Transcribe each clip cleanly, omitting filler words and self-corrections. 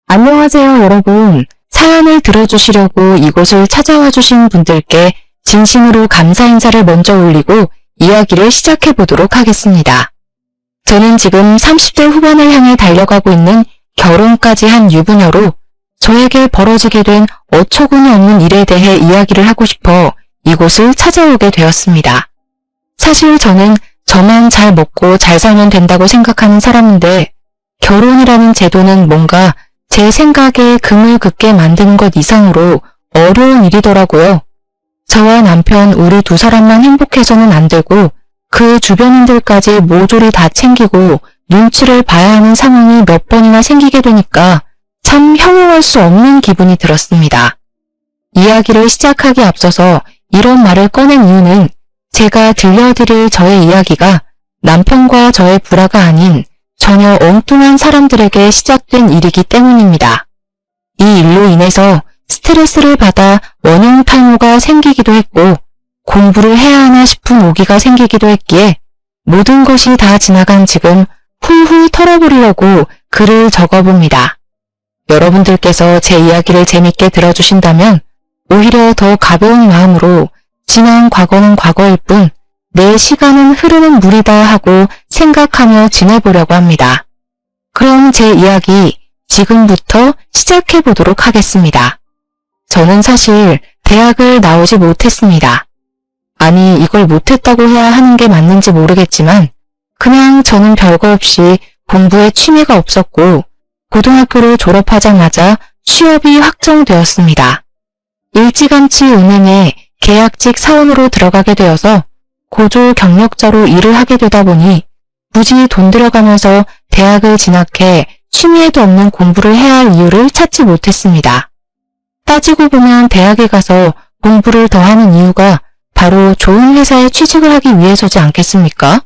안녕하세요, 여러분. 사연을 들어주시려고 이곳을 찾아와 주신 분들께 진심으로 감사 인사를 먼저 올리고 이야기를 시작해 보도록 하겠습니다. 저는 지금 30대 후반을 향해 달려가고 있는 결혼까지 한 유부녀로 저에게 벌어지게 된 어처구니 없는 일에 대해 이야기를 하고 싶어 이곳을 찾아오게 되었습니다. 사실 저는 저만 잘 먹고 잘 살면 된다고 생각하는 사람인데 결혼이라는 제도는 뭔가 제 생각에 금을 긋게 만드는 것 이상으로 어려운 일이더라고요. 저와 남편 우리 두 사람만 행복해서는 안 되고 그 주변인들까지 모조리 다 챙기고 눈치를 봐야 하는 상황이 몇 번이나 생기게 되니까 참 형용할 수 없는 기분이 들었습니다. 이야기를 시작하기 앞서서 이런 말을 꺼낸 이유는 제가 들려드릴 저의 이야기가 남편과 저의 불화가 아닌 전혀 엉뚱한 사람들에게 시작된 일이기 때문입니다. 이 일로 인해서 스트레스를 받아 원형 탈모가 생기기도 했고 공부를 해야 하나 싶은 오기가 생기기도 했기에 모든 것이 다 지나간 지금 훌훌 털어버리려고 글을 적어봅니다. 여러분들께서 제 이야기를 재밌게 들어주신다면 오히려 더 가벼운 마음으로 지난 과거는 과거일 뿐 내 시간은 흐르는 물이다 하고 생각하며 지내보려고 합니다. 그럼 제 이야기 지금부터 시작해 보도록 하겠습니다. 저는 사실 대학을 나오지 못했습니다. 아니 이걸 못했다고 해야 하는 게 맞는지 모르겠지만 그냥 저는 별거 없이 공부에 취미가 없었고 고등학교를 졸업하자마자 취업이 확정되었습니다. 일찌감치 은행에 계약직 사원으로 들어가게 되어서 고졸 경력자로 일을 하게 되다 보니 굳이 돈 들여가면서 대학을 진학해 취미에도 없는 공부를 해야 할 이유를 찾지 못했습니다. 따지고 보면 대학에 가서 공부를 더 하는 이유가 바로 좋은 회사에 취직을 하기 위해서지 않겠습니까?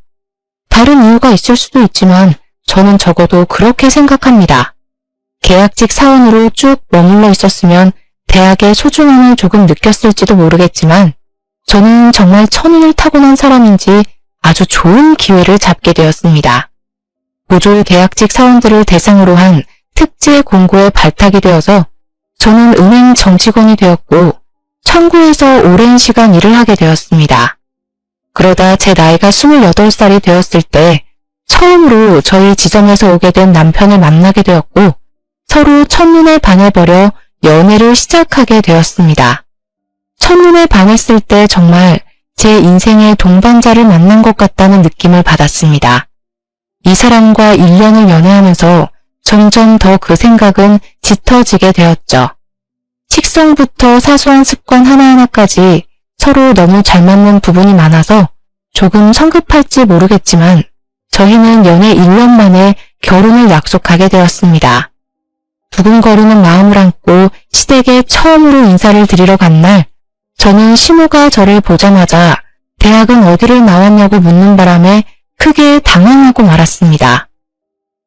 다른 이유가 있을 수도 있지만 저는 적어도 그렇게 생각합니다. 계약직 사원으로 쭉 머물러 있었으면 대학의 소중함을 조금 느꼈을지도 모르겠지만 저는 정말 천운을 타고난 사람인지 아주 좋은 기회를 잡게 되었습니다. 고졸 계약직 사원들을 대상으로 한 특제 공고에 발탁이 되어서 저는 은행 정직원이 되었고 청구에서 오랜 시간 일을 하게 되었습니다. 그러다 제 나이가 28살이 되었을 때 처음으로 저희 지점에서 오게 된 남편을 만나게 되었고 서로 첫눈에 반해버려 연애를 시작하게 되었습니다. 첫눈에 반했을 때 정말 제 인생의 동반자를 만난 것 같다는 느낌을 받았습니다. 이 사람과 1년을 연애하면서 점점 더 그 생각은 짙어지게 되었죠. 식성부터 사소한 습관 하나하나까지 서로 너무 잘 맞는 부분이 많아서 조금 성급할지 모르겠지만 저희는 연애 1년 만에 결혼을 약속하게 되었습니다. 두근거리는 마음을 안고 시댁에 처음으로 인사를 드리러 간 날 저는 시모가 저를 보자마자 대학은 어디를 나왔냐고 묻는 바람에 크게 당황하고 말았습니다.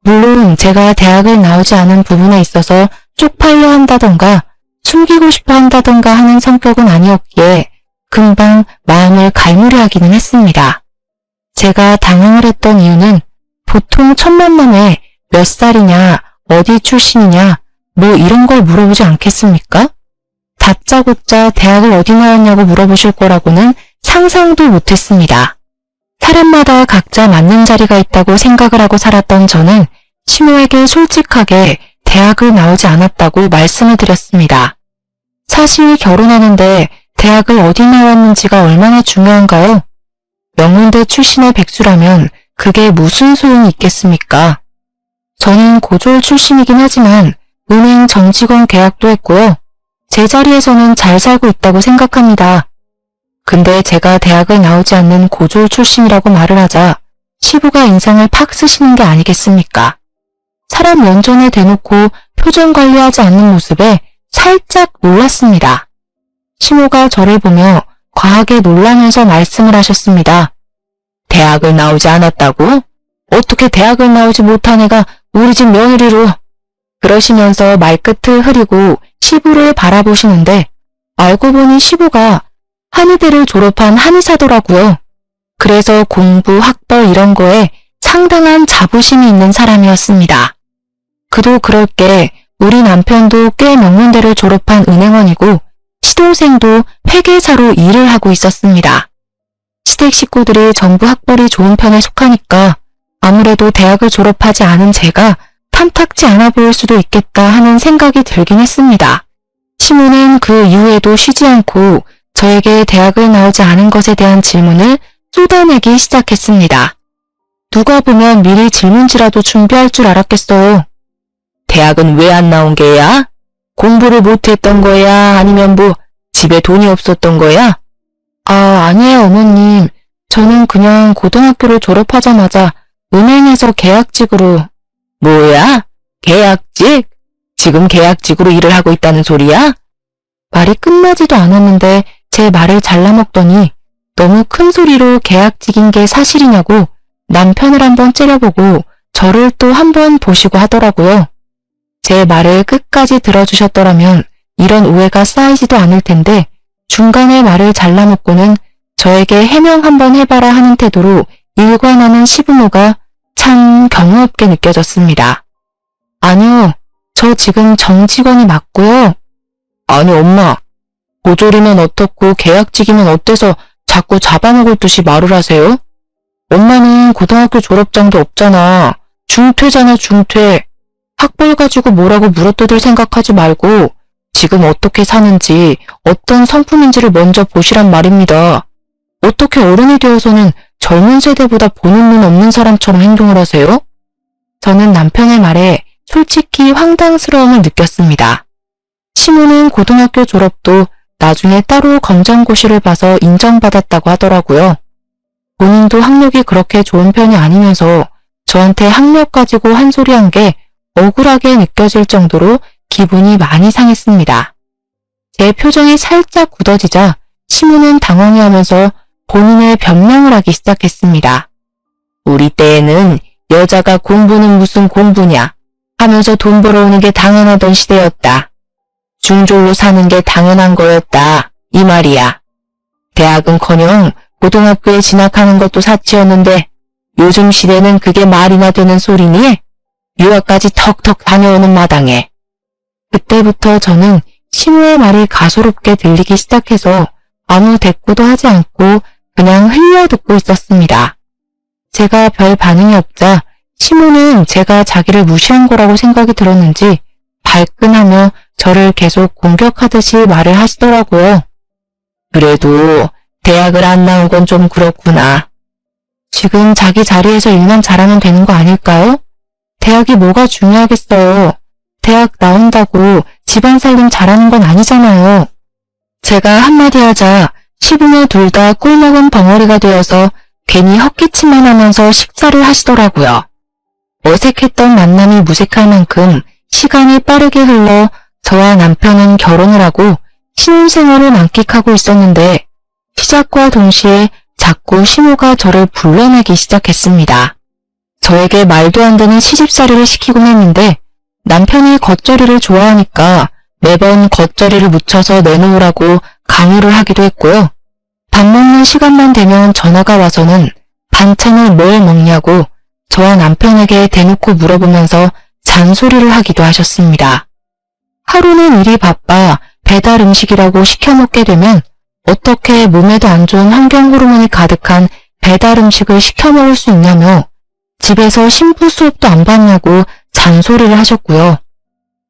물론 제가 대학을 나오지 않은 부분에 있어서 쪽팔려 한다던가 숨기고 싶어 한다던가 하는 성격은 아니었기에 금방 마음을 갈무리하기는 했습니다. 제가 당황을 했던 이유는 보통 첫 만남에 몇 살이냐, 어디 출신이냐, 뭐 이런 걸 물어보지 않겠습니까? 다짜고짜 대학을 어디 나왔냐고 물어보실 거라고는 상상도 못했습니다. 사람마다 각자 맞는 자리가 있다고 생각을 하고 살았던 저는 시모에게 솔직하게 대학을 나오지 않았다고 말씀을 드렸습니다. 사실 결혼하는데 대학을 어디 나왔는지가 얼마나 중요한가요? 명문대 출신의 백수라면 그게 무슨 소용이 있겠습니까? 저는 고졸 출신이긴 하지만 은행 정직원 계약도 했고요. 제 자리에서는 잘 살고 있다고 생각합니다. 근데 제가 대학을 나오지 않는 고졸 출신이라고 말을 하자 시부가 인상을 팍 쓰시는 게 아니겠습니까? 사람 면전에 대놓고 표정 관리하지 않는 모습에 살짝 놀랐습니다. 시모가 저를 보며 과하게 놀라면서 말씀을 하셨습니다. 대학을 나오지 않았다고? 어떻게 대학을 나오지 못한 애가 우리 집 며느리로? 그러시면서 말끝을 흐리고 시부를 바라보시는데 알고 보니 시부가 한의대를 졸업한 한의사더라고요. 그래서 공부, 학벌 이런 거에 상당한 자부심이 있는 사람이었습니다. 그도 그럴 게 우리 남편도 꽤 명문대를 졸업한 은행원이고 시동생도 회계사로 일을 하고 있었습니다. 시댁 식구들이 전부 학벌이 좋은 편에 속하니까 아무래도 대학을 졸업하지 않은 제가 탐탁지 않아 보일 수도 있겠다 하는 생각이 들긴 했습니다. 시모는 그 이후에도 쉬지 않고 저에게 대학을 나오지 않은 것에 대한 질문을 쏟아내기 시작했습니다. 누가 보면 미리 질문지라도 준비할 줄 알았겠어요. 대학은 왜 안 나온 게야? 공부를 못했던 거야? 아니면 뭐 집에 돈이 없었던 거야? 아니에요, 어머님. 저는 그냥 고등학교를 졸업하자마자 은행에서 계약직으로. 뭐야? 계약직? 지금 계약직으로 일을 하고 있다는 소리야? 말이 끝나지도 않았는데 제 말을 잘라먹더니 너무 큰 소리로 계약직인 게 사실이냐고 남편을 한번 째려보고 저를 또 한번 보시고 하더라고요. 제 말을 끝까지 들어주셨더라면 이런 오해가 쌓이지도 않을 텐데 중간에 말을 잘라먹고는 저에게 해명 한번 해봐라 하는 태도로 일관하는 시부모가 참 경우 없게 느껴졌습니다. 아니요, 저 지금 정직원이 맞고요. 아니 엄마, 보졸이면 어떻고 계약직이면 어때서 자꾸 잡아먹을 듯이 말을 하세요? 엄마는 고등학교 졸업장도 없잖아. 중퇴잖아, 중퇴. 학벌 가지고 뭐라고 물어뜯을 생각하지 말고 지금 어떻게 사는지 어떤 성품인지를 먼저 보시란 말입니다. 어떻게 어른이 되어서는 젊은 세대보다 보는 눈 없는 사람처럼 행동을 하세요? 저는 남편의 말에 솔직히 황당스러움을 느꼈습니다. 시모는 고등학교 졸업도 나중에 따로 검정고시를 봐서 인정받았다고 하더라고요. 본인도 학력이 그렇게 좋은 편이 아니면서 저한테 학력 가지고 한 소리 한 게 억울하게 느껴질 정도로 기분이 많이 상했습니다. 제 표정이 살짝 굳어지자 시모는 당황해하면서 본인의 변명을 하기 시작했습니다. 우리 때에는 여자가 공부는 무슨 공부냐 하면서 돈 벌어오는 게 당연하던 시대였다. 중졸로 사는 게 당연한 거였다. 이 말이야. 대학은커녕 고등학교에 진학하는 것도 사치였는데 요즘 시대는 그게 말이나 되는 소리니? 유학까지 턱턱 다녀오는 마당에. 그때부터 저는 시모의 말이 가소롭게 들리기 시작해서 아무 대꾸도 하지 않고 그냥 흘려듣고 있었습니다. 제가 별 반응이 없자 시모는 제가 자기를 무시한 거라고 생각이 들었는지 발끈하며 저를 계속 공격하듯이 말을 하시더라고요. 그래도 대학을 안 나온 건 좀 그렇구나. 지금 자기 자리에서 일만 잘하면 되는 거 아닐까요? 대학이 뭐가 중요하겠어요. 대학 나온다고 집안 살림 잘하는 건 아니잖아요. 제가 한마디 하자 시부모 둘 다 꿀먹은 벙어리가 되어서 괜히 헛기침만 하면서 식사를 하시더라고요. 어색했던 만남이 무색할 만큼 시간이 빠르게 흘러 저와 남편은 결혼을 하고 신혼생활을 만끽하고 있었는데 시작과 동시에 자꾸 시모가 저를 불러내기 시작했습니다. 저에게 말도 안 되는 시집살이를 시키곤 했는데 남편이 겉절이를 좋아하니까 매번 겉절이를 묻혀서 내놓으라고 강요를 하기도 했고요. 밥 먹는 시간만 되면 전화가 와서는 반찬을 뭘 먹냐고 저와 남편에게 대놓고 물어보면서 잔소리를 하기도 하셨습니다. 하루는 일이 바빠 배달 음식이라고 시켜 먹게 되면 어떻게 몸에도 안 좋은 환경 호르몬이 가득한 배달 음식을 시켜 먹을 수 있냐며 집에서 신부 수업도 안 받냐고 잔소리를 하셨고요.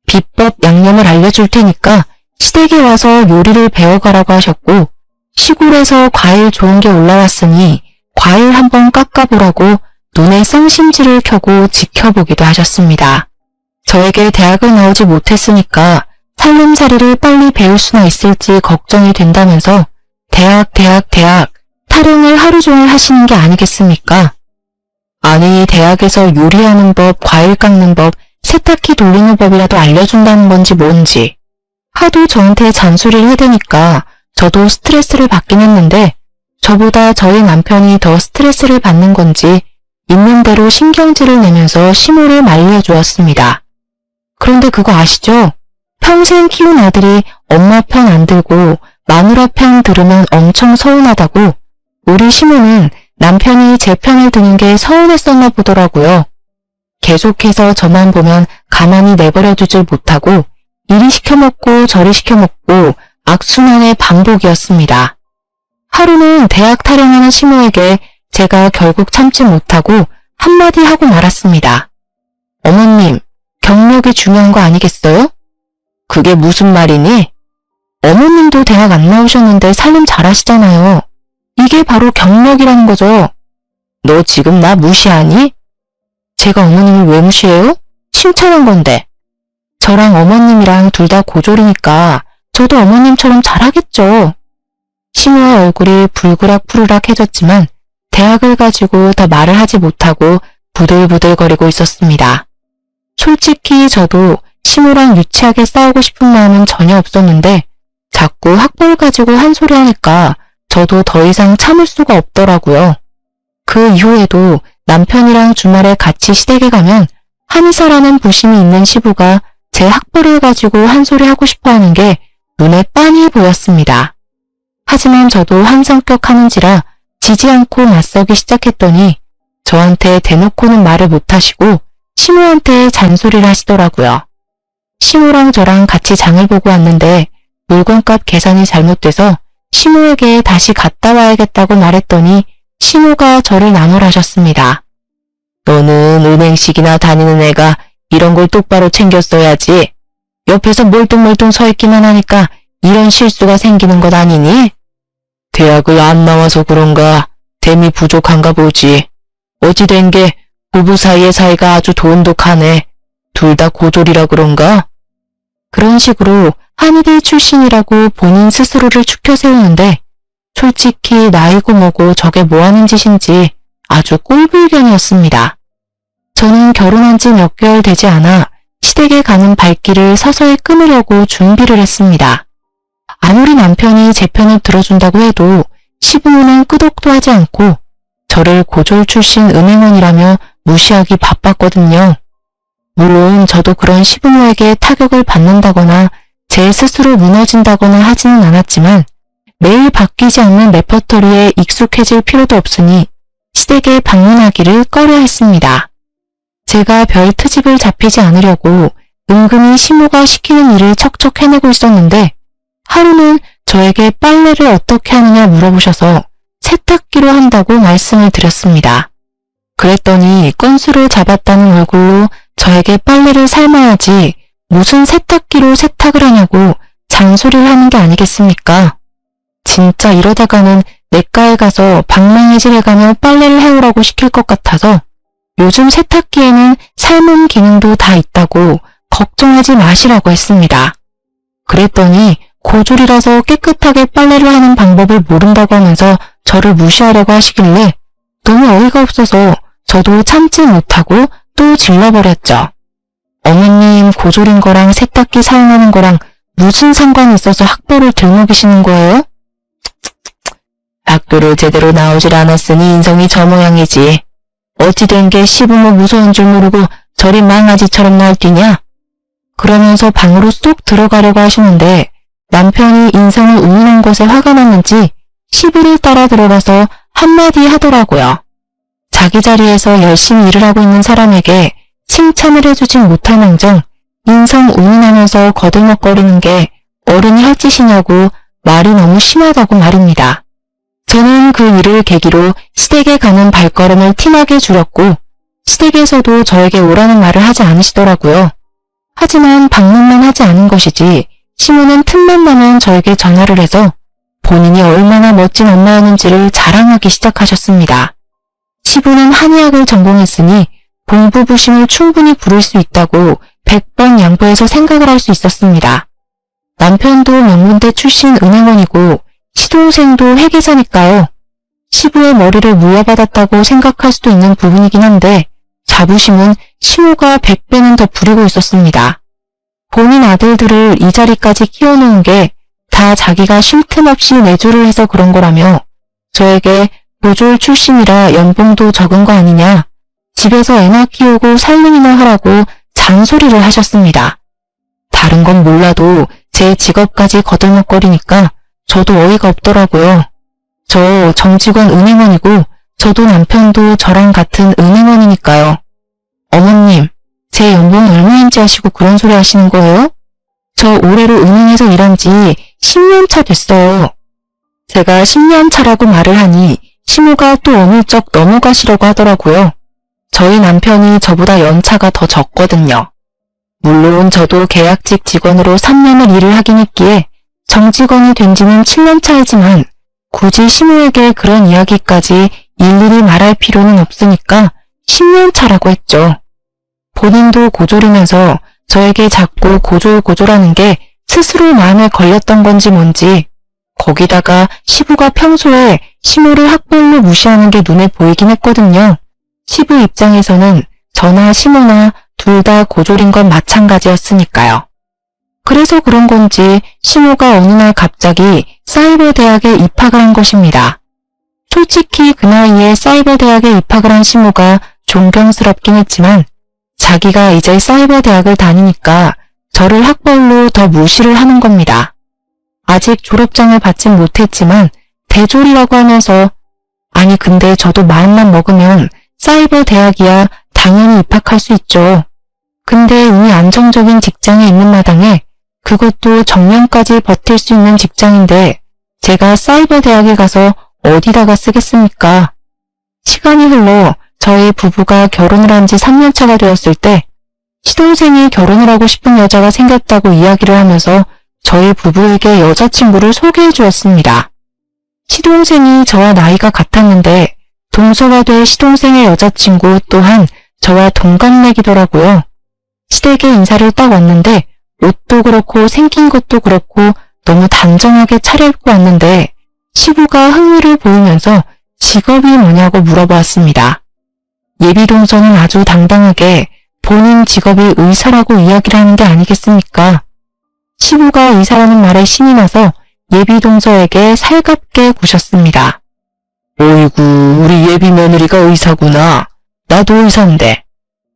비법 양념을 알려줄 테니까 시댁에 와서 요리를 배워가라고 하셨고 시골에서 과일 좋은 게 올라왔으니 과일 한번 깎아보라고 눈에 쌍심지를 켜고 지켜보기도 하셨습니다. 저에게 대학을 나오지 못했으니까 살림살이를 빨리 배울 수나 있을지 걱정이 된다면서 대학 타령을 하루 종일 하시는 게 아니겠습니까? 아니 대학에서 요리하는 법, 과일 깎는 법, 세탁기 돌리는 법이라도 알려준다는 건지 뭔지. 하도 저한테 잔소리를 해대니까 저도 스트레스를 받긴 했는데 저보다 저희 남편이 더 스트레스를 받는 건지 있는 대로 신경질을 내면서 시모를 말려주었습니다. 그런데 그거 아시죠? 평생 키운 아들이 엄마 편 안 들고 마누라 편 들으면 엄청 서운하다고 우리 시모는 남편이 제 편을 드는 게 서운했었나 보더라고요. 계속해서 저만 보면 가만히 내버려 두질 못하고 이리 시켜먹고 저리 시켜먹고 악순환의 반복이었습니다. 하루는 대학 타령하는 시모에게 제가 결국 참지 못하고 한마디 하고 말았습니다. 어머님, 경력이 중요한 거 아니겠어요? 그게 무슨 말이니? 어머님도 대학 안 나오셨는데 살림 잘하시잖아요. 이게 바로 경력이라는 거죠. 너 지금 나 무시하니? 제가 어머님을 왜 무시해요? 칭찬한 건데. 저랑 어머님이랑 둘 다 고졸이니까 저도 어머님처럼 잘하겠죠. 시모의 얼굴이 불그락푸르락해졌지만 대학을 가지고 더 말을 하지 못하고 부들부들거리고 있었습니다. 솔직히 저도 시모랑 유치하게 싸우고 싶은 마음은 전혀 없었는데 자꾸 학벌 가지고 한 소리 하니까 저도 더 이상 참을 수가 없더라고요. 그 이후에도 남편이랑 주말에 같이 시댁에 가면 한의사라는 부심이 있는 시부가 제 학벌을 가지고 한 소리 하고 싶어 하는 게 눈에 빤히 보였습니다. 하지만 저도 한 성격 하는지라 지지 않고 맞서기 시작했더니 저한테 대놓고는 말을 못하시고 시모한테 잔소리를 하시더라고요. 시모랑 저랑 같이 장을 보고 왔는데 물건값 계산이 잘못돼서 시모에게 다시 갔다 와야겠다고 말했더니 시모가 저를 나무라셨습니다. 너는 은행식이나 다니는 애가 이런 걸 똑바로 챙겼어야지. 옆에서 멀뚱멀뚱 서 있기만 하니까 이런 실수가 생기는 것 아니니? 대학을 안 나와서 그런가 됨이 부족한가 보지. 어찌 된 게 부부 사이의 사이가 아주 돈독하네. 둘 다 고졸이라 그런가? 그런 식으로 한의대 출신이라고 본인 스스로를 추켜 세우는데 솔직히 나이고 뭐고 저게 뭐하는 짓인지 아주 꼴불견이었습니다. 저는 결혼한 지 몇 개월 되지 않아 시댁에 가는 발길을 서서히 끊으려고 준비를 했습니다. 아무리 남편이 제 편을 들어준다고 해도 시부모는 끄덕도 하지 않고 저를 고졸 출신 은행원이라며 무시하기 바빴거든요. 물론 저도 그런 시부모에게 타격을 받는다거나 제 스스로 무너진다거나 하지는 않았지만 매일 바뀌지 않는 레퍼토리에 익숙해질 필요도 없으니 시댁에 방문하기를 꺼려 했습니다. 제가 별 트집을 잡히지 않으려고 은근히 시모가 시키는 일을 척척 해내고 있었는데 하루는 저에게 빨래를 어떻게 하느냐 물어보셔서 세탁기로 한다고 말씀을 드렸습니다. 그랬더니 건수를 잡았다는 얼굴로 저에게 빨래를 삶아야지 무슨 세탁기로 세탁을 하냐고 잔소리를 하는 게 아니겠습니까? 진짜 이러다가는 내과에 가서 방망이질 해가며 빨래를 해오라고 시킬 것 같아서 요즘 세탁기에는 삶은 기능도 다 있다고 걱정하지 마시라고 했습니다. 그랬더니 고졸이라서 깨끗하게 빨래를 하는 방법을 모른다고 하면서 저를 무시하려고 하시길래 너무 어이가 없어서 저도 참지 못하고 또 질러버렸죠. 어머님 고졸인 거랑 세탁기 사용하는 거랑 무슨 상관이 있어서 학벌을 들먹이시는 거예요? 학교를 제대로 나오질 않았으니 인성이 저 모양이지. 어찌 된 게 시부모 무서운 줄 모르고 저리 망아지처럼 날뛰냐? 그러면서 방으로 쏙 들어가려고 하시는데 남편이 인성을 우문한 것에 화가 났는지 시부를 따라 들어가서 한마디 하더라고요. 자기 자리에서 열심히 일을 하고 있는 사람에게 칭찬을 해주진 못할 망정 인성 우문하면서 거들먹거리는 게 어른이 할 짓이냐고 말이 너무 심하다고 말입니다. 저는 그 일을 계기로 시댁에 가는 발걸음을 티나게 줄였고 시댁에서도 저에게 오라는 말을 하지 않으시더라고요. 하지만 방문만 하지 않은 것이지 시모는 틈만 나면 저에게 전화를 해서 본인이 얼마나 멋진 엄마였는지를 자랑하기 시작하셨습니다. 시부는 한의학을 전공했으니 공부 부심을 충분히 부를 수 있다고 100번 양보해서 생각을 할 수 있었습니다. 남편도 명문대 출신 은행원이고 시동생도 회계사니까요. 시부의 머리를 물려받았다고 생각할 수도 있는 부분이긴 한데 자부심은 시모가 100배는 더 부리고 있었습니다. 본인 아들들을 이 자리까지 키워놓은 게 다 자기가 쉴 틈 없이 내조를 해서 그런 거라며 저에게 고졸 출신이라 연봉도 적은 거 아니냐, 집에서 애나 키우고 살림이나 하라고 잔소리를 하셨습니다. 다른 건 몰라도 제 직업까지 거들먹거리니까 저도 어이가 없더라고요. 저 정직원 은행원이고 저도 남편도 저랑 같은 은행원이니까요. 어머님, 제 연봉이 얼마인지 아시고 그런 소리 하시는 거예요? 저 올해로 은행에서 일한 지 10년 차 됐어요. 제가 10년 차라고 말을 하니 시모가 또 어물쩍 넘어가시려고 하더라고요. 저희 남편이 저보다 연차가 더 적거든요. 물론 저도 계약직 직원으로 3년을 일을 하긴 했기에 정직원이 된 지는 7년 차이지만 굳이 시모에게 그런 이야기까지 일일이 말할 필요는 없으니까 10년 차라고 했죠. 본인도 고졸이면서 저에게 자꾸 고졸고졸하는 게 스스로 마음에 걸렸던 건지 뭔지, 거기다가 시부가 평소에 시모를 학벌로 무시하는 게 눈에 보이긴 했거든요. 시부 입장에서는 저나 시모나 둘 다 고졸인 건 마찬가지였으니까요. 그래서 그런 건지 시모가 어느 날 갑자기 사이버 대학에 입학을 한 것입니다. 솔직히 그 나이에 사이버 대학에 입학을 한 시모가 존경스럽긴 했지만 자기가 이제 사이버 대학을 다니니까 저를 학벌로 더 무시를 하는 겁니다. 아직 졸업장을 받진 못했지만 대졸이라고 하면서 아니 근데 저도 마음만 먹으면 사이버 대학이야 당연히 입학할 수 있죠. 근데 이미 안정적인 직장에 있는 마당에 그것도 정년까지 버틸 수 있는 직장인데 제가 사이버 대학에 가서 어디다가 쓰겠습니까? 시간이 흘러 저희 부부가 결혼을 한 지 3년 차가 되었을 때 시동생이 결혼을 하고 싶은 여자가 생겼다고 이야기를 하면서 저희 부부에게 여자친구를 소개해 주었습니다. 시동생이 저와 나이가 같았는데 동서가 될 시동생의 여자친구 또한 저와 동갑내기더라고요. 시댁에 인사를 딱 왔는데 옷도 그렇고 생긴 것도 그렇고 너무 단정하게 차려입고 왔는데 시부가 흥미를 보이면서 직업이 뭐냐고 물어보았습니다. 예비동서는 아주 당당하게 본인 직업이 의사라고 이야기를 하는 게 아니겠습니까? 시부가 의사라는 말에 신이 나서 예비동서에게 살갑게 구셨습니다. 어이구, 우리 예비 며느리가 의사구나. 나도 의사인데.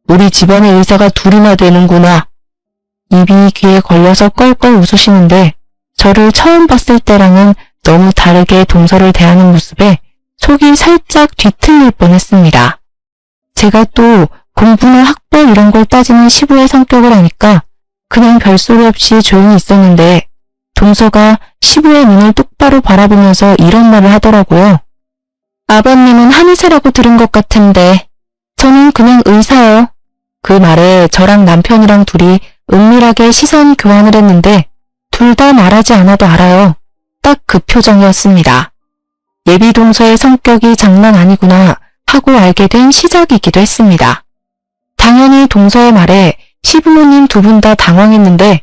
우리 집안에 의사가 둘이나 되는구나. 입이 귀에 걸려서 껄껄 웃으시는데 저를 처음 봤을 때랑은 너무 다르게 동서를 대하는 모습에 속이 살짝 뒤틀릴 뻔했습니다. 제가 또 공부나 학벌 이런 걸 따지는 시부의 성격을 아니까 그냥 별소리 없이 조용히 있었는데 동서가 시부의 눈을 똑바로 바라보면서 이런 말을 하더라고요. 아버님은 한의사라고 들은 것 같은데 저는 그냥 의사요. 그 말에 저랑 남편이랑 둘이 은밀하게 시선 교환을 했는데 둘 다 말하지 않아도 알아요. 딱 그 표정이었습니다. 예비동서의 성격이 장난 아니구나 하고 알게 된 시작이기도 했습니다. 당연히 동서의 말에 시부모님 두 분 다 당황했는데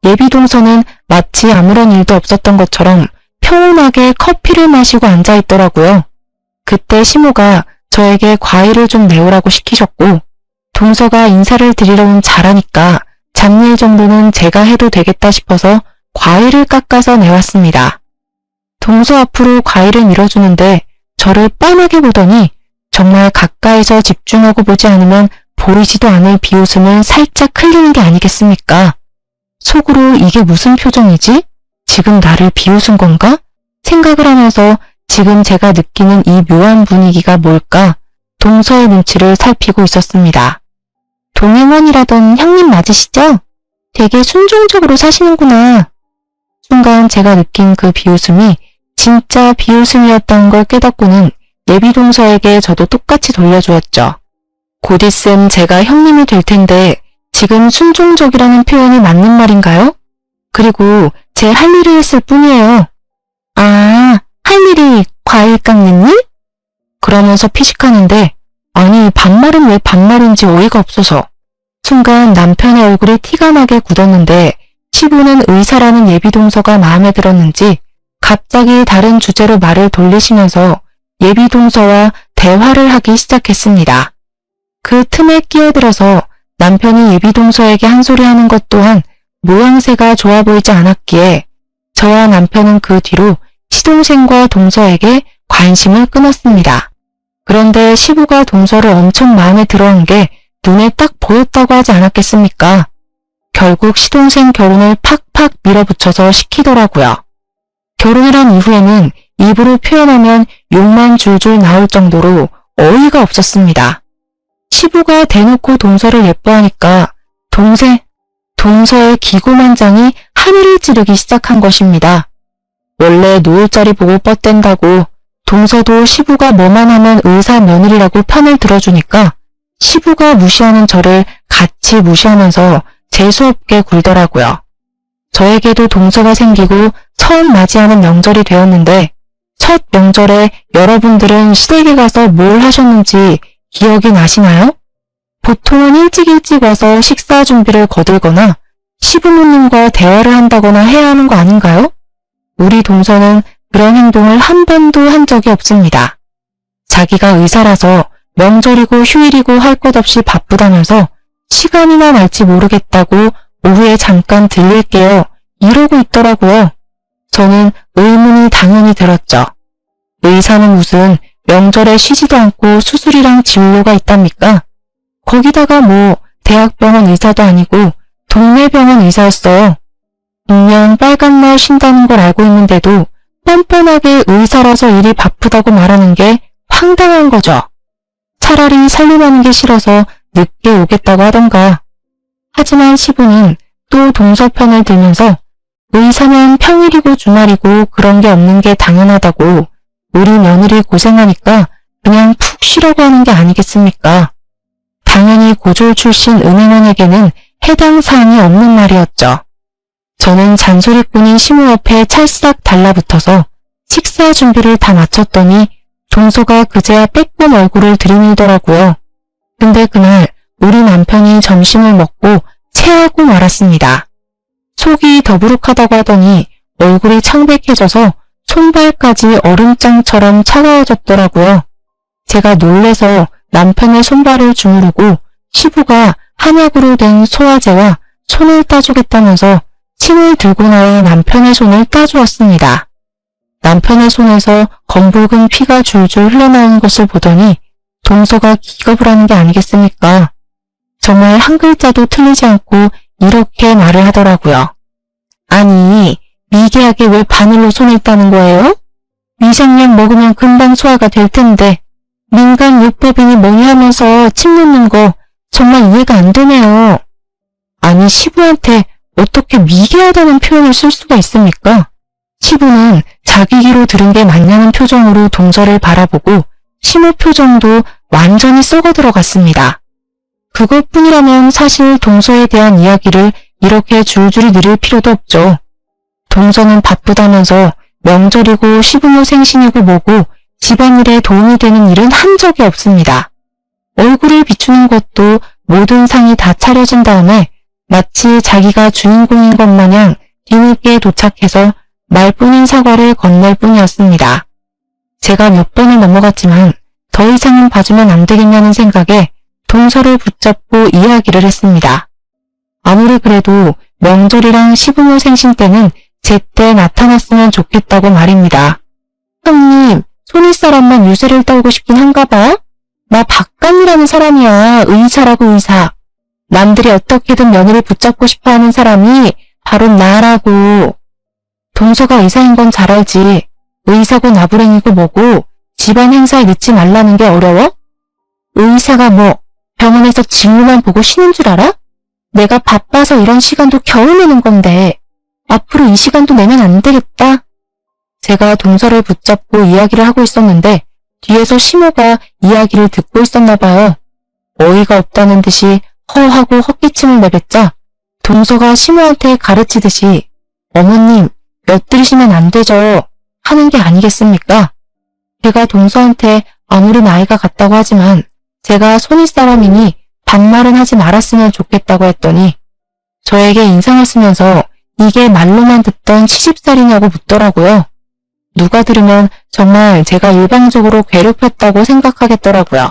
예비동서는 마치 아무런 일도 없었던 것처럼 평온하게 커피를 마시고 앉아있더라고요. 그때 시모가 저에게 과일을 좀 내오라고 시키셨고 동서가 인사를 드리러 온 자라니까 잡일 정도는 제가 해도 되겠다 싶어서 과일을 깎아서 내왔습니다. 동서 앞으로 과일을 밀어주는데 저를 빤하게 보더니 정말 가까이서 집중하고 보지 않으면 보이지도 않을 비웃음을 살짝 흘리는 게 아니겠습니까? 속으로 이게 무슨 표정이지? 지금 나를 비웃은 건가? 생각을 하면서 지금 제가 느끼는 이 묘한 분위기가 뭘까? 동서의 눈치를 살피고 있었습니다. 동행원이라던 형님 맞으시죠? 되게 순종적으로 사시는구나. 순간 제가 느낀 그 비웃음이 진짜 비웃음이었다는 걸 깨닫고는 예비동서에게 저도 똑같이 돌려주었죠. 곧 있음 제가 형님이 될 텐데 지금 순종적이라는 표현이 맞는 말인가요? 그리고 제 할 일을 했을 뿐이에요. 아, 할 일이 과일 깎는 일? 그러면서 피식하는데 아니 반말은 왜 반말인지 어이가 없어서 순간 남편의 얼굴이 티가 나게 굳었는데 시부는 의사라는 예비동서가 마음에 들었는지 갑자기 다른 주제로 말을 돌리시면서 예비동서와 대화를 하기 시작했습니다. 그 틈에 끼어들어서 남편이 예비동서에게 한 소리 하는 것 또한 모양새가 좋아 보이지 않았기에 저와 남편은 그 뒤로 시동생과 동서에게 관심을 끊었습니다. 그런데 시부가 동서를 엄청 마음에 들어한 게 눈에 딱 보였다고 하지 않았겠습니까? 결국 시동생 결혼을 팍팍 밀어붙여서 시키더라고요. 결혼을 한 이후에는 입으로 표현하면 욕만 줄줄 나올 정도로 어이가 없었습니다. 시부가 대놓고 동서를 예뻐하니까 동서의 기고만장이 하늘을 찌르기 시작한 것입니다. 원래 노을자리 보고 뻗댄다고 동서도 시부가 뭐만 하면 의사 며느리라고 편을 들어주니까 시부가 무시하는 저를 같이 무시하면서 재수없게 굴더라고요. 저에게도 동서가 생기고 처음 맞이하는 명절이 되었는데 첫 명절에 여러분들은 시댁에 가서 뭘 하셨는지 기억이 나시나요? 보통은 일찍 와서 식사 준비를 거들거나 시부모님과 대화를 한다거나 해야 하는 거 아닌가요? 우리 동서는 그런 행동을 한 번도 한 적이 없습니다. 자기가 의사라서 명절이고 휴일이고 할 것 없이 바쁘다면서 시간이나 날지 모르겠다고 오후에 잠깐 들릴게요. 이러고 있더라고요. 저는 의문이 당연히 들었죠. 의사는 무슨 명절에 쉬지도 않고 수술이랑 진료가 있답니까? 거기다가 뭐 대학병원 의사도 아니고 동네 병원 의사였어요. 분명 빨간 날 쉰다는 걸 알고 있는데도 뻔뻔하게 의사라서 일이 바쁘다고 말하는 게 황당한 거죠. 차라리 살림하는 게 싫어서 늦게 오겠다고 하던가. 하지만 시부는 또 동서 편을 들면서 의사면 평일이고 주말이고 그런 게 없는 게 당연하다고 우리 며느리 고생하니까 그냥 푹 쉬라고 하는 게 아니겠습니까? 당연히 고졸 출신 은행원에게는 해당 사항이 없는 말이었죠. 저는 잔소리꾼인 시모 옆에 찰싹 달라붙어서 식사 준비를 다 마쳤더니 동서가 그제야 빼꼼 얼굴을 들이밀더라고요. 근데 그날 우리 남편이 점심을 먹고 체하고 말았습니다. 속이 더부룩하다고 하더니 얼굴이 창백해져서 손발까지 얼음장처럼 차가워졌더라고요. 제가 놀래서 남편의 손발을 주무르고 시부가 한약으로 된 소화제와 손을 따주겠다면서 침을 들고 나와 남편의 손을 따주었습니다. 남편의 손에서 검붉은 피가 줄줄 흘러나오는 것을 보더니 동서가 기겁을 하는 게 아니겠습니까? 정말 한 글자도 틀리지 않고 이렇게 말을 하더라고요. 아니, 미개하게 왜 바늘로 손을 따는 거예요? 위장약 먹으면 금방 소화가 될 텐데 민간요법이니 뭐니 하면서 침 놓는 거 정말 이해가 안 되네요. 아니, 시부한테 어떻게 미개하다는 표현을 쓸 수가 있습니까? 시부는 자기 귀로 들은 게 맞냐는 표정으로 동서를 바라보고 시모 표정도 완전히 썩어 들어갔습니다. 그것뿐이라면 사실 동서에 대한 이야기를 이렇게 줄줄이 늘릴 필요도 없죠. 동서는 바쁘다면서 명절이고 시부모 생신이고 뭐고 집안일에 도움이 되는 일은 한 적이 없습니다. 얼굴을 비추는 것도 모든 상이 다 차려진 다음에 마치 자기가 주인공인 것 마냥 뒤늦게 도착해서 말뿐인 사과를 건넬 뿐이었습니다. 제가 몇 번을 넘어갔지만 더 이상은 봐주면 안 되겠냐는 생각에 동서를 붙잡고 이야기를 했습니다. 아무리 그래도 명절이랑 시부모 생신 때는 제때 나타났으면 좋겠다고 말입니다. 형님, 손윗사람만 유세를 떨고 싶긴 한가 봐? 나 박간이라는 사람이야. 의사라고 의사. 남들이 어떻게든 며느리 붙잡고 싶어하는 사람이 바로 나라고. 동서가 의사인 건 잘 알지. 의사고 나부랭이고 뭐고 집안 행사에 늦지 말라는 게 어려워? 의사가 뭐 병원에서 진료만 보고 쉬는 줄 알아? 내가 바빠서 이런 시간도 겨우 내는 건데 앞으로 이 시간도 내면 안 되겠다. 제가 동서를 붙잡고 이야기를 하고 있었는데 뒤에서 시모가 이야기를 듣고 있었나 봐요. 어이가 없다는 듯이 허하고 헛기침을 내뱉자 동서가 시모한테 가르치듯이 어머님, 엿들이시면 안 되죠. 하는 게 아니겠습니까? 제가 동서한테 아무리 나이가 같다고 하지만 제가 손윗사람이니 반말은 하지 말았으면 좋겠다고 했더니 저에게 인상을 쓰면서 이게 말로만 듣던 시집살이냐고 묻더라고요. 누가 들으면 정말 제가 일방적으로 괴롭혔다고 생각하겠더라고요.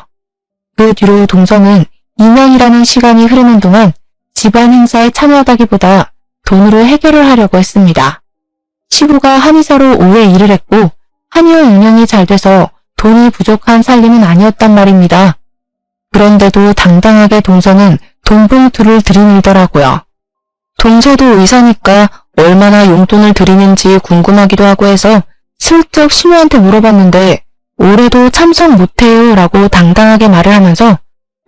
그 뒤로 동서는 2년이라는 시간이 흐르는 동안 집안 행사에 참여하다기보다 돈으로 해결을 하려고 했습니다. 시부가 한의사로 오래 일을 했고 한의원 운영이 잘 돼서 돈이 부족한 살림은 아니었단 말입니다. 그런데도 당당하게 동서는 돈봉투를 들이밀더라고요. 동서도 의사니까 얼마나 용돈을 드리는지 궁금하기도 하고 해서 슬쩍 시모한테 물어봤는데 올해도 참석 못해요 라고 당당하게 말을 하면서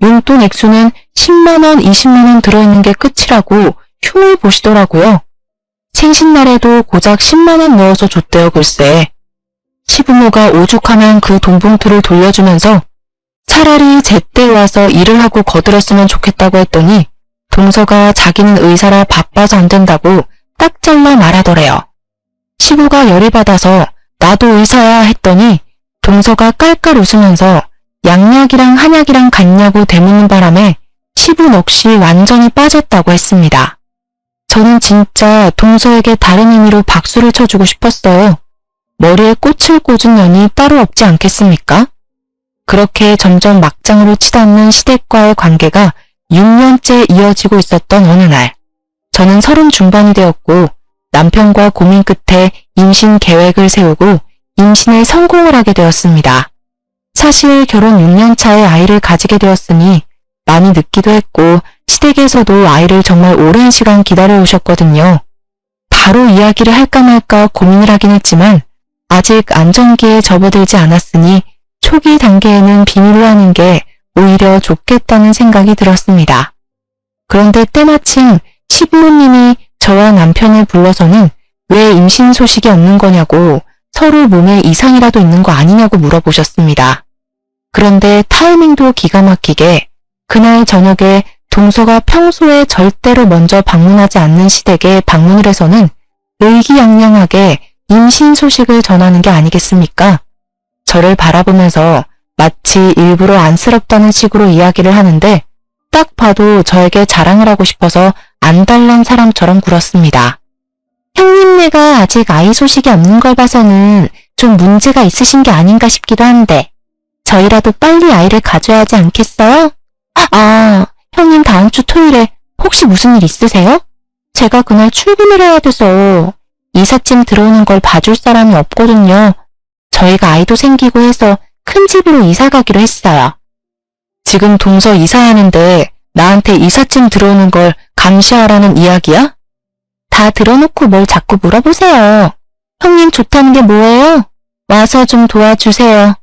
용돈 액수는 10만 원, 20만 원 들어있는 게 끝이라고 흉을 보시더라고요. 생신날에도 고작 10만 원 넣어서 줬대요 글쎄. 시부모가 오죽하면 그 돈봉투를 돌려주면서 차라리 제때 와서 일을 하고 거들었으면 좋겠다고 했더니 동서가 자기는 의사라 바빠서 안 된다고 딱 잘라 말하더래요. 시부가 열이 받아서 나도 의사야 했더니 동서가 깔깔 웃으면서 양약이랑 한약이랑 같냐고 대묻는 바람에 시부 넋이 완전히 빠졌다고 했습니다. 저는 진짜 동서에게 다른 의미로 박수를 쳐주고 싶었어요. 머리에 꽃을 꽂은 년이 따로 없지 않겠습니까? 그렇게 점점 막장으로 치닫는 시댁과의 관계가 6년째 이어지고 있었던 어느 날, 저는 30 중반이 되었고 남편과 고민 끝에 임신 계획을 세우고 임신에 성공을 하게 되었습니다. 사실 결혼 6년 차에 아이를 가지게 되었으니 많이 늦기도 했고 시댁에서도 아이를 정말 오랜 시간 기다려오셨거든요. 바로 이야기를 할까 말까 고민을 하긴 했지만 아직 안정기에 접어들지 않았으니 초기 단계에는 비밀로 하는 게 오히려 좋겠다는 생각이 들었습니다. 그런데 때마침 시부모님이 저와 남편을 불러서는 왜 임신 소식이 없는 거냐고 서로 몸에 이상이라도 있는 거 아니냐고 물어보셨습니다. 그런데 타이밍도 기가 막히게 그날 저녁에 동서가 평소에 절대로 먼저 방문하지 않는 시댁에 방문을 해서는 의기양양하게 임신 소식을 전하는 게 아니겠습니까? 저를 바라보면서 마치 일부러 안쓰럽다는 식으로 이야기를 하는데 딱 봐도 저에게 자랑을 하고 싶어서 안달난 사람처럼 굴었습니다. 형님네가 아직 아이 소식이 없는 걸 봐서는 좀 문제가 있으신 게 아닌가 싶기도 한데 저희라도 빨리 아이를 가져야 하지 않겠어요? 형님 다음 주 토요일에 혹시 무슨 일 있으세요? 제가 그날 출근을 해야 돼서 이삿짐 들어오는 걸 봐줄 사람이 없거든요. 저희가 아이도 생기고 해서 큰 집으로 이사 가기로 했어요. 지금 동서 이사하는데 나한테 이삿짐 들어오는 걸 감시하라는 이야기야? 다 들어놓고 뭘 자꾸 물어보세요. 형님 좋다는 게 뭐예요? 와서 좀 도와주세요.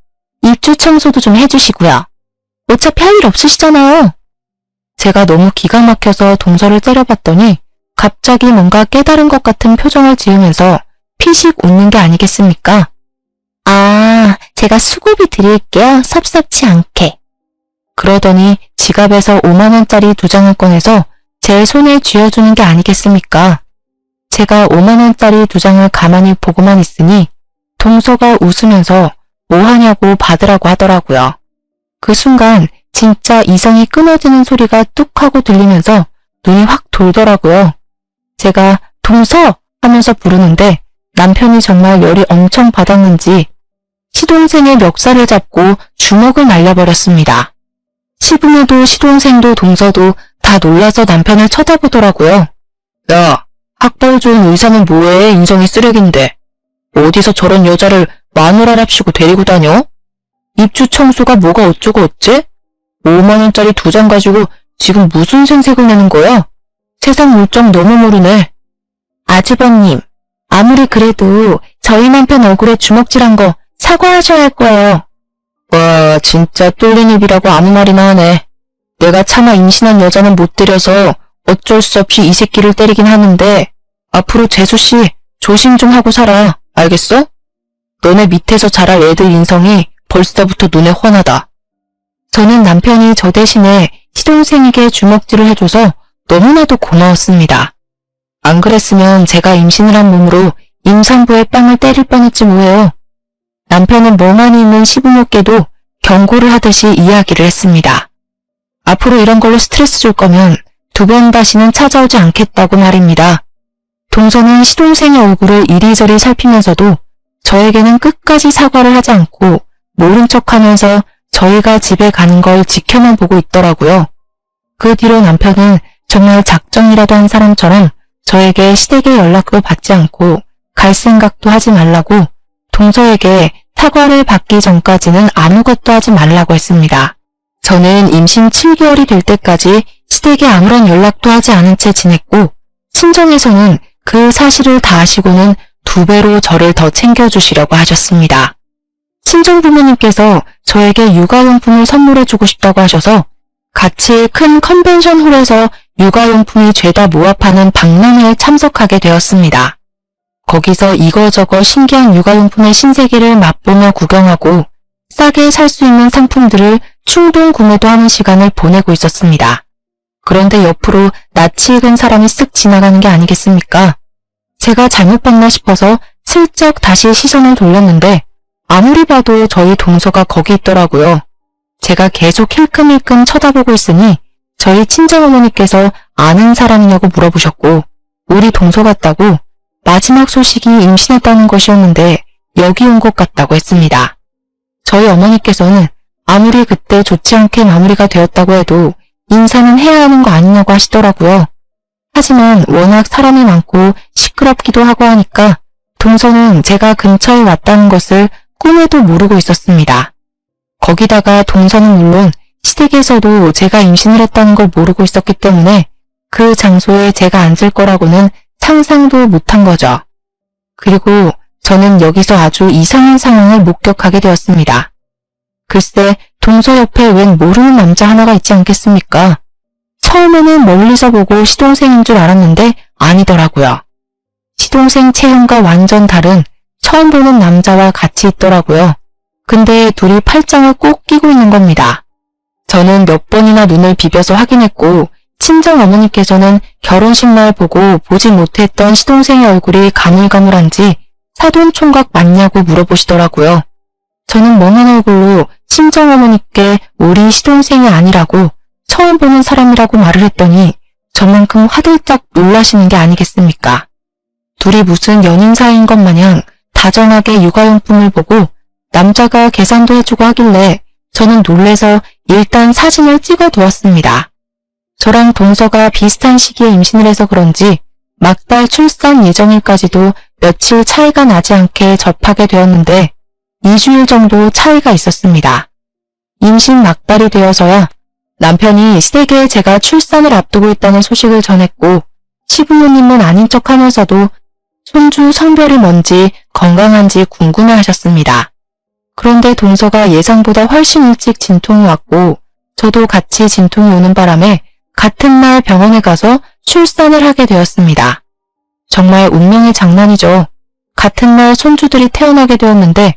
입주 청소도 좀 해주시고요. 어차피 할 일 없으시잖아요. 제가 너무 기가 막혀서 동서를 때려봤더니 갑자기 뭔가 깨달은 것 같은 표정을 지으면서 피식 웃는 게 아니겠습니까? 제가 수고비 드릴게요. 섭섭치 않게. 그러더니 지갑에서 5만 원짜리 2장을 꺼내서 제 손에 쥐어주는 게 아니겠습니까? 제가 5만 원짜리 2장을 가만히 보고만 있으니 동서가 웃으면서 뭐 하냐고 받으라고 하더라고요. 그 순간 진짜 이성이 끊어지는 소리가 뚝 하고 들리면서 눈이 확 돌더라고요. 제가 동서 하면서 부르는데 남편이 정말 열이 엄청 받았는지 시동생의 멱살을 잡고 주먹을 날려버렸습니다. 시부모도 시동생도 동서도 다 놀라서 남편을 쳐다보더라고요. 야, 학벌 좋은 의사는 뭐해? 인성이 쓰레기인데. 어디서 저런 여자를 마누라랍시고 데리고 다녀? 입주 청소가 뭐가 어쩌고 어째? 5만 원짜리 2장 가지고 지금 무슨 생색을 내는 거야? 세상 물정 너무 모르네. 아주버님, 아무리 그래도 저희 남편 얼굴에 주먹질한 거 사과하셔야 할 거예요. 와, 진짜 뚫린 입이라고 아무 말이나 하네. 내가 차마 임신한 여자는 못 때려서 어쩔 수 없이 이 새끼를 때리긴 하는데 앞으로 재수씨 조심 좀 하고 살아. 알겠어? 너네 밑에서 자랄 애들 인성이 벌써부터 눈에 훤하다. 저는 남편이 저 대신에 시동생에게 주먹질을 해줘서 너무나도 고마웠습니다. 안 그랬으면 제가 임신을 한 몸으로 임산부의 빵을 때릴 뻔했지 뭐예요. 남편은 멍하니 있는 시부모께도 경고를 하듯이 이야기를 했습니다. 앞으로 이런 걸로 스트레스 줄 거면 2번 다시는 찾아오지 않겠다고 말입니다. 동서는 시동생의 얼굴을 이리저리 살피면서도 저에게는 끝까지 사과를 하지 않고 모른 척하면서 저희가 집에 가는 걸 지켜만 보고 있더라고요. 그 뒤로 남편은 정말 작정이라도 한 사람처럼 저에게 시댁의 연락도 받지 않고 갈 생각도 하지 말라고 동서에게 사과를 받기 전까지는 아무것도 하지 말라고 했습니다. 저는 임신 7개월이 될 때까지 시댁에 아무런 연락도 하지 않은 채 지냈고 친정에서는 그 사실을 다 아시고는 2배로 저를 더 챙겨주시려고 하셨습니다. 친정 부모님께서 저에게 육아용품을 선물해주고 싶다고 하셔서 같이 큰 컨벤션 홀에서 육아용품이 죄다 모아파는 박람회에 참석하게 되었습니다. 거기서 이거저거 신기한 육아용품의 신세계를 맛보며 구경하고 싸게 살 수 있는 상품들을 충동 구매도 하는 시간을 보내고 있었습니다. 그런데 옆으로 낯이 익은 사람이 쓱 지나가는 게 아니겠습니까? 제가 잘못 봤나 싶어서 슬쩍 다시 시선을 돌렸는데 아무리 봐도 저희 동서가 거기 있더라고요. 제가 계속 힐끔힐끔 쳐다보고 있으니 저희 친정어머니께서 아는 사람이냐고 물어보셨고 우리 동서 같다고 마지막 소식이 임신했다는 것이었는데 여기 온 것 같다고 했습니다. 저희 어머니께서는 아무리 그때 좋지 않게 마무리가 되었다고 해도 인사는 해야 하는 거 아니냐고 하시더라고요. 하지만 워낙 사람이 많고 시끄럽기도 하고 하니까 동서는 제가 근처에 왔다는 것을 꿈에도 모르고 있었습니다. 거기다가 동서는 물론 시댁에서도 제가 임신을 했다는 걸 모르고 있었기 때문에 그 장소에 제가 앉을 거라고는 상상도 못한 거죠. 그리고 저는 여기서 아주 이상한 상황을 목격하게 되었습니다. 글쎄, 동서 옆에 웬 모르는 남자 하나가 있지 않겠습니까? 처음에는 멀리서 보고 시동생인 줄 알았는데 아니더라고요. 시동생 체형과 완전 다른 처음 보는 남자와 같이 있더라고요. 근데 둘이 팔짱을 꼭 끼고 있는 겁니다. 저는 몇 번이나 눈을 비벼서 확인했고 친정어머니께서는 결혼식 날 보고 보지 못했던 시동생의 얼굴이 가물가물한지 사돈총각 맞냐고 물어보시더라고요. 저는 멍한 얼굴로 친정어머니께 우리 시동생이 아니라고 처음 보는 사람이라고 말을 했더니 저만큼 화들짝 놀라시는 게 아니겠습니까? 둘이 무슨 연인 사이인 것 마냥 다정하게 육아용품을 보고 남자가 계산도 해주고 하길래 저는 놀래서 일단 사진을 찍어 두었습니다. 저랑 동서가 비슷한 시기에 임신을 해서 그런지 막달 출산 예정일까지도 며칠 차이가 나지 않게 접하게 되었는데 2주일 정도 차이가 있었습니다. 임신 막달이 되어서야 남편이 시댁에 제가 출산을 앞두고 있다는 소식을 전했고 시부모님은 아닌 척하면서도 손주 성별이 뭔지 건강한지 궁금해하셨습니다. 그런데 동서가 예상보다 훨씬 일찍 진통이 왔고 저도 같이 진통이 오는 바람에 같은 날 병원에 가서 출산을 하게 되었습니다. 정말 운명의 장난이죠. 같은 날 손주들이 태어나게 되었는데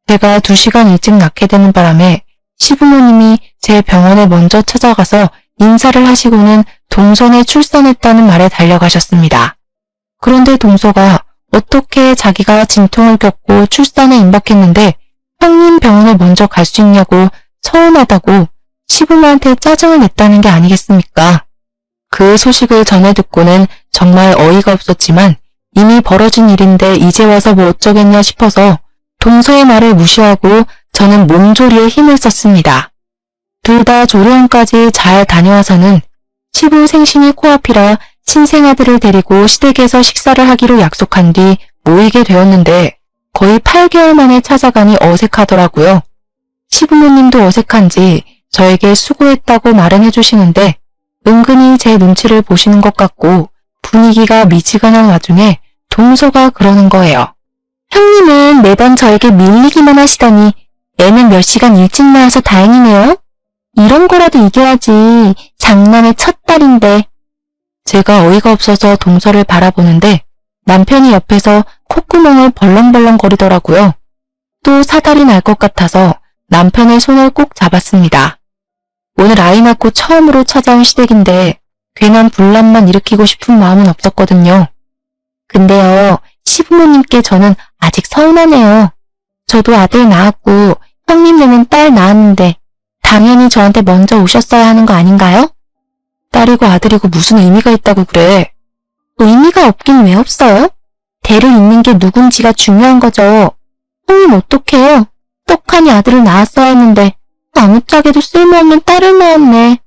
제가 2시간 일찍 낳게 되는 바람에 시부모님이 제 병원에 먼저 찾아가서 인사를 하시고는 동선에 출산했다는 말에 달려가셨습니다. 그런데 동서가 어떻게 자기가 진통을 겪고 출산에 임박했는데 형님 병원에 먼저 갈 수 있냐고 서운하다고 시부모한테 짜증을 냈다는 게 아니겠습니까? 그 소식을 전해 듣고는 정말 어이가 없었지만 이미 벌어진 일인데 이제 와서 뭐 어쩌겠냐 싶어서 동서의 말을 무시하고 저는 몸조리에 힘을 썼습니다. 둘 다 조리원까지 잘 다녀와서는 시부 생신이 코앞이라 신생아들을 데리고 시댁에서 식사를 하기로 약속한 뒤 모이게 되었는데 거의 8개월 만에 찾아가니 어색하더라고요. 시부모님도 어색한지 저에게 수고했다고 말은 해주시는데 은근히 제 눈치를 보시는 것 같고 분위기가 미지근한 와중에 동서가 그러는 거예요. 형님은 매번 저에게 밀리기만 하시더니 애는 몇 시간 일찍 나와서 다행이네요. 이런 거라도 이겨야지. 장남의 첫 딸인데. 제가 어이가 없어서 동서를 바라보는데 남편이 옆에서 콧구멍을 벌렁벌렁 거리더라고요. 또 사달이 날 것 같아서 남편의 손을 꼭 잡았습니다. 오늘 아이 낳고 처음으로 찾아온 시댁인데 괜한 분란만 일으키고 싶은 마음은 없었거든요. 근데요, 시부모님께 저는 아직 서운하네요. 저도 아들 낳았고 형님네는 딸 낳았는데 당연히 저한테 먼저 오셨어야 하는 거 아닌가요? 딸이고 아들이고 무슨 의미가 있다고 그래. 의미가 없긴 왜 없어요? 대를 잇는 게 누군지가 중요한 거죠. 형님 어떡해요? 떡하니 아들을 낳았어야 했는데 아무짝에도 쓸모없는 딸을 낳았네.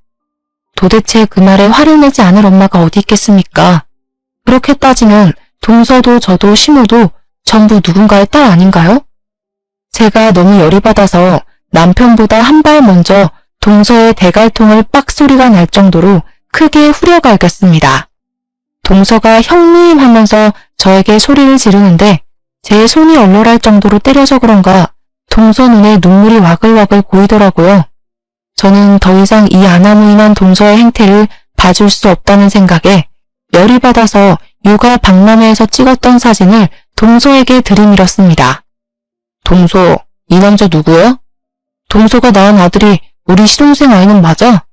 도대체 그 말에 화를 내지 않을 엄마가 어디 있겠습니까? 그렇게 따지면 동서도 저도 시모도 전부 누군가의 딸 아닌가요? 제가 너무 열이 받아서 남편보다 한 발 먼저 동서의 대갈통을 빡소리가 날 정도로 크게 후려갈겼습니다. 동서가 형님 하면서 저에게 소리를 지르는데 제 손이 얼얼할 정도로 때려서 그런가 동서 눈에 눈물이 와글와글 고이더라고요. 저는 더 이상 이 아나무인한 동서의 행태를 봐줄 수 없다는 생각에 열이 받아서 육아 박람회에서 찍었던 사진을 동서에게 들이밀었습니다. 동서, 이 남자 누구야? 동서가 낳은 아들이 우리 시동생 아이는 맞아?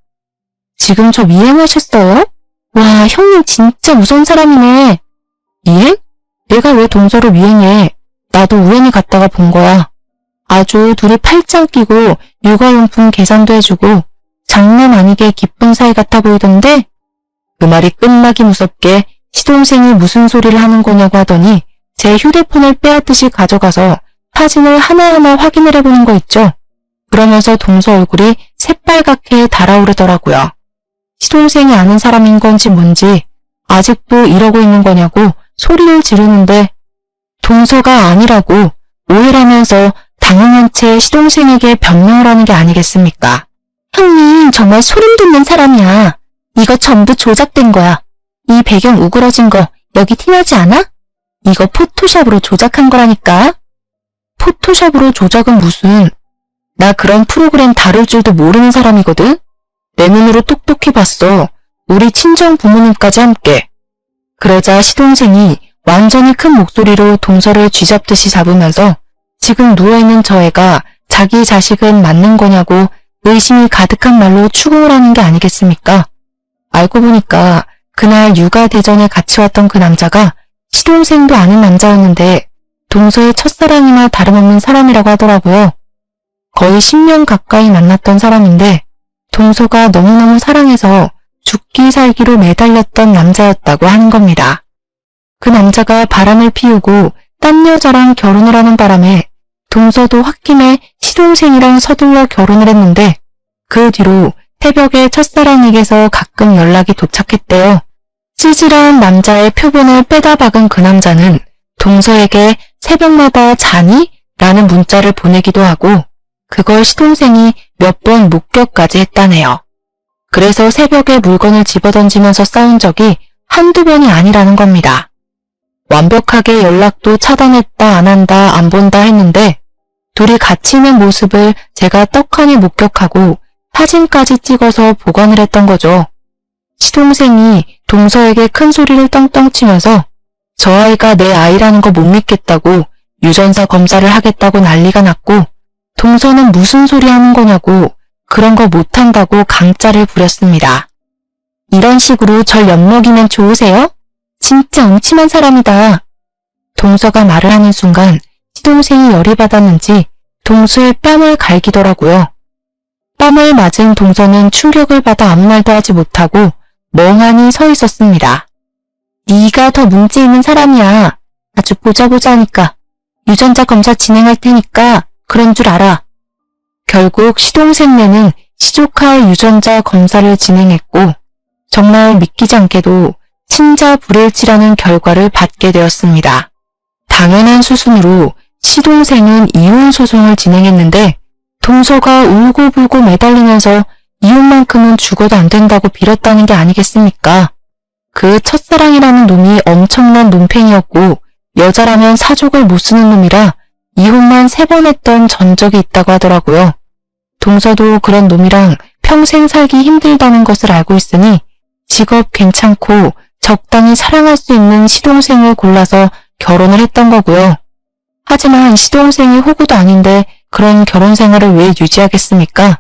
지금 저 미행하셨어요? 와, 형님 진짜 무서운 사람이네. 미행? 내가 왜 동서를 미행해? 나도 우연히 갔다가 본 거야. 아주 둘이 팔짱 끼고 육아용품 계산도 해주고 장난 아니게 기쁜 사이 같아 보이던데? 그 말이 끝나기 무섭게 시동생이 무슨 소리를 하는 거냐고 하더니 제 휴대폰을 빼앗듯이 가져가서 사진을 하나하나 확인을 해보는 거 있죠. 그러면서 동서 얼굴이 새빨갛게 달아오르더라고요. 시동생이 아는 사람인 건지 뭔지 아직도 이러고 있는 거냐고 소리를 지르는데 동서가 아니라고 오해를 하면서 당황한 채 시동생에게 변명을 하는 게 아니겠습니까? 형님 정말 소름 돋는 사람이야. 이거 전부 조작된 거야. 이 배경 우그러진 거 여기 티나지 않아? 이거 포토샵으로 조작한 거라니까. 포토샵으로 조작은 무슨. 나 그런 프로그램 다룰 줄도 모르는 사람이거든. 내 눈으로 똑똑히 봤어. 우리 친정 부모님까지 함께. 그러자 시동생이 완전히 큰 목소리로 동서를 쥐잡듯이 잡으면서 지금 누워있는 저 애가 자기 자식은 맞는 거냐고 의심이 가득한 말로 추궁을 하는 게 아니겠습니까? 알고 보니까 그날 육아대전에 같이 왔던 그 남자가 시동생도 아닌 남자였는데 동서의 첫사랑이나 다름없는 사람이라고 하더라고요. 거의 10년 가까이 만났던 사람인데 동서가 너무너무 사랑해서 죽기 살기로 매달렸던 남자였다고 하는 겁니다. 그 남자가 바람을 피우고 딴 여자랑 결혼을 하는 바람에 동서도 홧김에 시동생이랑 서둘러 결혼을 했는데 그 뒤로 새벽에 첫사랑에게서 가끔 연락이 도착했대요. 찌질한 남자의 표본을 빼다 박은 그 남자는 동서에게 새벽마다 자니? 라는 문자를 보내기도 하고 그걸 시동생이 몇 번 목격까지 했다네요. 그래서 새벽에 물건을 집어던지면서 싸운 적이 한두 번이 아니라는 겁니다. 완벽하게 연락도 차단했다 안 한다 안 본다 했는데 둘이 같이 있는 모습을 제가 떡하니 목격하고 사진까지 찍어서 보관을 했던 거죠. 시동생이 동서에게 큰 소리를 떵떵 치면서 저 아이가 내 아이라는 거 못 믿겠다고 유전자 검사를 하겠다고 난리가 났고 동서는 무슨 소리 하는 거냐고 그런 거 못한다고 강짜를 부렸습니다. 이런 식으로 절 엿먹이면 좋으세요? 진짜 음침한 사람이다. 동서가 말을 하는 순간 시동생이 열이 받았는지 동서의 뺨을 갈기더라고요. 뺨을 맞은 동서는 충격을 받아 아무 말도 하지 못하고 멍하니 서 있었습니다. 네가 더 문제 있는 사람이야. 아주 보자 하니까. 유전자 검사 진행할 테니까 그런 줄 알아. 결국 시동생네는 시조카의 유전자 검사를 진행했고 정말 믿기지 않게도 친자 불일치라는 결과를 받게 되었습니다. 당연한 수순으로 시동생은 이혼 소송을 진행했는데 동서가 울고불고 매달리면서 이혼만큼은 죽어도 안 된다고 빌었다는 게 아니겠습니까? 그 첫사랑이라는 놈이 엄청난 논팽이였고 여자라면 사족을 못 쓰는 놈이라 이혼만 3번 했던 전적이 있다고 하더라고요. 동서도 그런 놈이랑 평생 살기 힘들다는 것을 알고 있으니 직업 괜찮고 적당히 사랑할 수 있는 시동생을 골라서 결혼을 했던 거고요. 하지만 시동생이 호구도 아닌데 그런 결혼 생활을 왜 유지하겠습니까?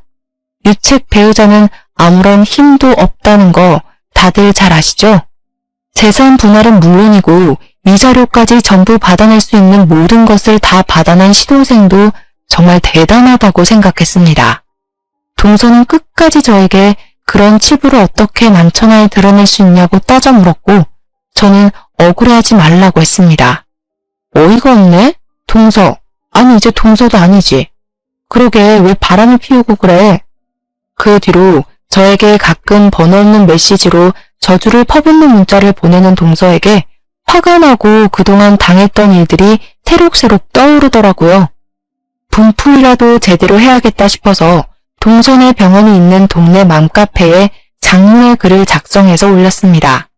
유책 배우자는 아무런 힘도 없다는 거 다들 잘 아시죠? 재산 분할은 물론이고 위자료까지 전부 받아낼 수 있는 모든 것을 다 받아낸 시동생도 정말 대단하다고 생각했습니다. 동서는 끝까지 저에게 그런 치부를 어떻게 만천하에 드러낼 수 있냐고 따져 물었고 저는 억울해하지 말라고 했습니다. 어이가 없네? 동서. 아니 이제 동서도 아니지. 그러게 왜 바람을 피우고 그래? 그 뒤로 저에게 가끔 번호 없는 메시지로 저주를 퍼붓는 문자를 보내는 동서에게 화가 나고 그동안 당했던 일들이 새록새록 떠오르더라고요. 분풀이라도 제대로 해야겠다 싶어서 동선의 병원이 있는 동네 맘카페에 장문의 글을 작성해서 올렸습니다.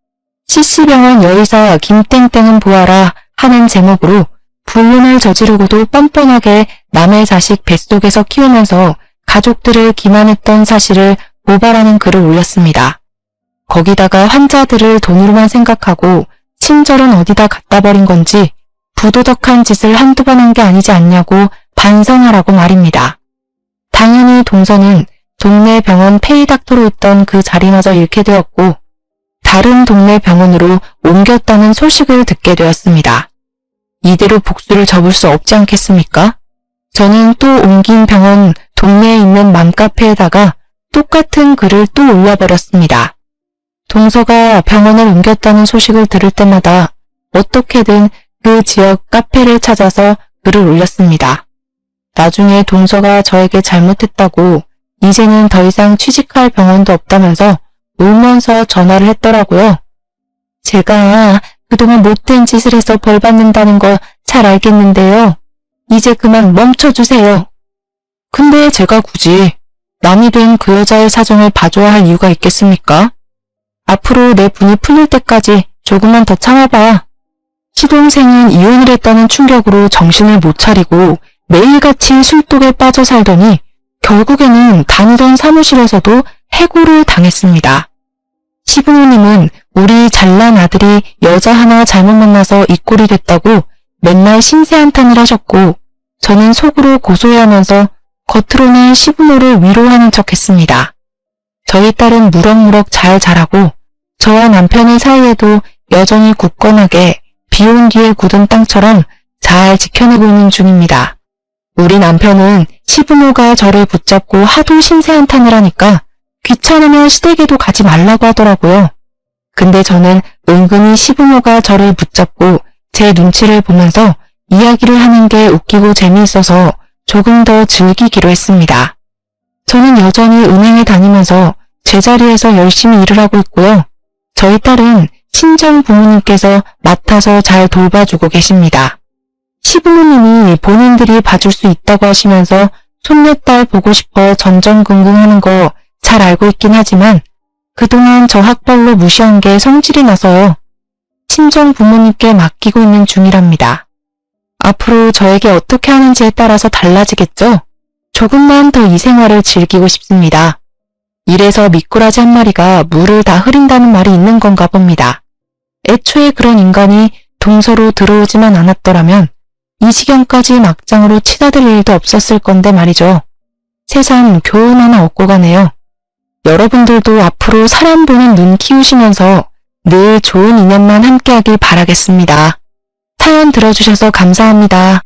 CC병원 여의사 김땡땡은 보아라 하는 제목으로 불륜을 저지르고도 뻔뻔하게 남의 자식 뱃속에서 키우면서 가족들을 기만했던 사실을 고발하는 글을 올렸습니다. 거기다가 환자들을 돈으로만 생각하고 친절은 어디다 갖다 버린 건지 부도덕한 짓을 한두 번 한 게 아니지 않냐고 반성하라고 말입니다. 당연히 동서는 동네 병원 페이닥터로 있던 그 자리마저 잃게 되었고 다른 동네 병원으로 옮겼다는 소식을 듣게 되었습니다. 이대로 복수를 접을 수 없지 않겠습니까? 저는 또 옮긴 병원 동네에 있는 맘카페에다가 똑같은 글을 또 올려버렸습니다. 동서가 병원을 옮겼다는 소식을 들을 때마다 어떻게든 그 지역 카페를 찾아서 글을 올렸습니다. 나중에 동서가 저에게 잘못했다고 이제는 더 이상 취직할 병원도 없다면서 울면서 전화를 했더라고요. 제가 그동안 못된 짓을 해서 벌 받는다는 거 잘 알겠는데요. 이제 그만 멈춰주세요. 근데 제가 굳이 남이 된 그 여자의 사정을 봐줘야 할 이유가 있겠습니까? 앞으로 내 분이 풀릴 때까지 조금만 더 참아봐. 시동생은 이혼을 했다는 충격으로 정신을 못 차리고 매일같이 술독에 빠져 살더니 결국에는 다니던 사무실에서도 해고를 당했습니다. 시부모님은 우리 잘난 아들이 여자 하나 잘못 만나서 이 꼴이 됐다고 맨날 신세한탄을 하셨고 저는 속으로 고소해하면서 겉으로는 시부모를 위로하는 척했습니다. 저희 딸은 무럭무럭 잘 자라고 저와 남편의 사이에도 여전히 굳건하게 비온 뒤에 굳은 땅처럼 잘 지켜내고 있는 중입니다. 우리 남편은 시부모가 저를 붙잡고 하도 신세한탄을 하니까 귀찮으면 시댁에도 가지 말라고 하더라고요. 근데 저는 은근히 시부모가 저를 붙잡고 제 눈치를 보면서 이야기를 하는 게 웃기고 재미있어서 조금 더 즐기기로 했습니다. 저는 여전히 은행에 다니면서 제자리에서 열심히 일을 하고 있고요. 저희 딸은 친정 부모님께서 맡아서 잘 돌봐주고 계십니다. 시부모님이 본인들이 봐줄 수 있다고 하시면서 손녀딸 보고 싶어 전전긍긍하는 거 잘 알고 있긴 하지만 그동안 저 학벌로 무시한 게 성질이 나서요. 친정 부모님께 맡기고 있는 중이랍니다. 앞으로 저에게 어떻게 하는지에 따라서 달라지겠죠? 조금만 더 이 생활을 즐기고 싶습니다. 이래서 미꾸라지 한 마리가 물을 다 흐린다는 말이 있는 건가 봅니다. 애초에 그런 인간이 동서로 들어오지만 않았더라면 이 지경까지 막장으로 치닫을 일도 없었을 건데 말이죠. 새삼 교훈 하나 얻고 가네요. 여러분들도 앞으로 사람 보는 눈 키우시면서 늘 좋은 인연만 함께하길 바라겠습니다. 사연 들어주셔서 감사합니다.